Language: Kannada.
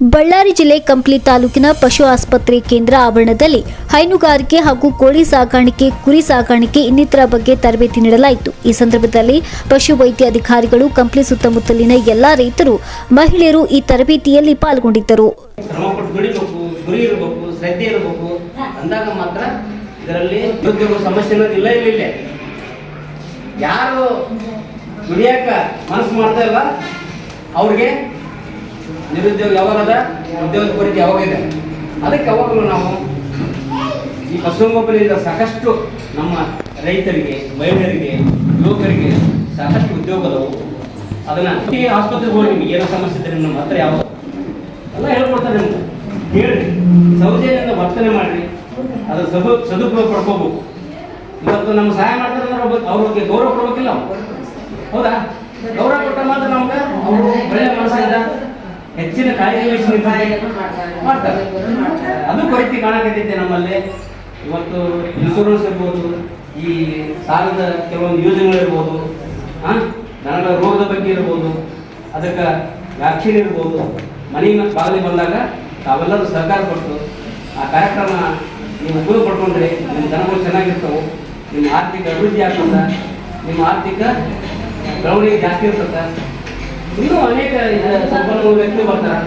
ಬಳ್ಳಾರಿ ಜಿಲ್ಲೆ ಕಂಪ್ಲಿ ತಾಲೂಕಿನ ಪಶು ಆಸ್ಪತ್ರೆ ಕೇಂದ್ರ ಆವರಣದಲ್ಲಿ ಹೈನುಗಾರಿಕೆ ಹಾಗೂ ಕೋಳಿ ಸಾಕಾಣಿಕೆ, ಕುರಿ ಸಾಕಾಣಿಕೆ ಇನ್ನಿತರ ಬಗ್ಗೆ ತರಬೇತಿ ನೀಡಲಾಯಿತು. ಈ ಸಂದರ್ಭದಲ್ಲಿ ಪಶು ವೈದ್ಯ ಅಧಿಕಾರಿಗಳು, ಕಂಪ್ಲಿ ಸುತ್ತಮುತ್ತಲಿನ ಎಲ್ಲಾ ರೈತರು, ಮಹಿಳೆಯರು ಈ ತರಬೇತಿಯಲ್ಲಿ ಪಾಲ್ಗೊಂಡಿದ್ದರು. ಯಾರು ದುಡಿಯಾಕ ಮನಸ್ಸು ಮಾಡ್ತಾ ಇಲ್ಲ ಅವ್ರಿಗೆ ನಿರುದ್ಯೋಗ ಯಾವಾಗದ, ಉದ್ಯೋಗ ಕೊರತೆ ಯಾವಾಗಿದೆ. ಅದಕ್ಕೆ ಯಾವಾಗಲೂ ನಾವು ಈ ಪಶುಸಂಗೋಪನೆಯಿಂದ ಸಾಕಷ್ಟು ನಮ್ಮ ರೈತರಿಗೆ, ಮಹಿಳೆಯರಿಗೆ, ಯುವಕರಿಗೆ ಸಾಕಷ್ಟು ಉದ್ಯೋಗದವು. ಅದನ್ನ ಆಸ್ಪತ್ರೆಗೆ ಹೋಗಿ ನಿಮ್ಗೆ ಏನೋ ಸಮಸ್ಯೆ ಇದ್ರೆ ನಮ್ಮ ಹತ್ರ ಯಾವ ಎಲ್ಲ ಹೇಳ್ಕೊಡ್ತಾರೆ. ನಿಮ್ಗೆ ಹೇಳ್ರಿ, ಸೌಜನ್ಯದಿಂದ ವರ್ತನೆ ಮಾಡ್ರಿ, ಅದ್ರ ಸದುಪಯೋಗ ಪಡ್ಕೋಬೇಕು. ಇವತ್ತು ನಮ್ಮ ಸಹಾಯ ಮಾಡ್ತಾರೆ, ಅವ್ರಿಗೆ ಗೌರವ ಕೊಡ್ಬೇಕಿಲ್ಲ. ಹೌದಾ? ಗೌರವ ಕೊಟ್ಟ ಮಾತ್ರ ನಮ್ಗೆ ಅವರು ಒಳ್ಳೆ ಮನಸ್ಸಿಂದ ಹೆಚ್ಚಿನ ಕಾಳಜಿ ವಹಿಸಿ ಮಾಡ್ತಾರೆ. ಅದು ಕೊರತೆ ಕಾಣಕತ್ತೈತೆ ನಮ್ಮಲ್ಲಿ. ಇವತ್ತು ಇನ್ಶೂರೆನ್ಸ್ ಇರ್ಬೋದು, ಈ ಸಾಲದ ಕೆಲವೊಂದು ಯೋಜನೆಗಳಿರ್ಬೋದು, ದನಗಳ ರೋಗದ ಬಗ್ಗೆ ಇರ್ಬೋದು, ಅದಕ್ಕೆ ವ್ಯಾಕ್ಸಿನ್ ಇರ್ಬೋದು. ಮನೆ ಬಾಗಿಲಿ ಬಂದಾಗ ತಾವೆಲ್ಲರೂ ಸಹಕಾರ ಕೊಟ್ಟು ಆ ಕಾರ್ಯಕ್ರಮ ನೀವು ಉಪಯೋಗ ಪಡ್ಕೊಂಡ್ರೆ ನಿಮ್ಮ ದನಗಳು ಚೆನ್ನಾಗಿರ್ತವೆ, ನಿಮ್ಮ ಆರ್ಥಿಕ ಅಭಿವೃದ್ಧಿ ಆಗ್ತದೆ, ನಿಮ್ಮ ಆರ್ಥಿಕ ಬೆಳವಣಿಗೆ ಜಾಸ್ತಿ ಇರ್ತದೆ. ಇನ್ನೂ ಅನೇಕ ಸಂಪನ್ಮೂಲ ವ್ಯಕ್ತಿ ಬರ್ತಾರೆ.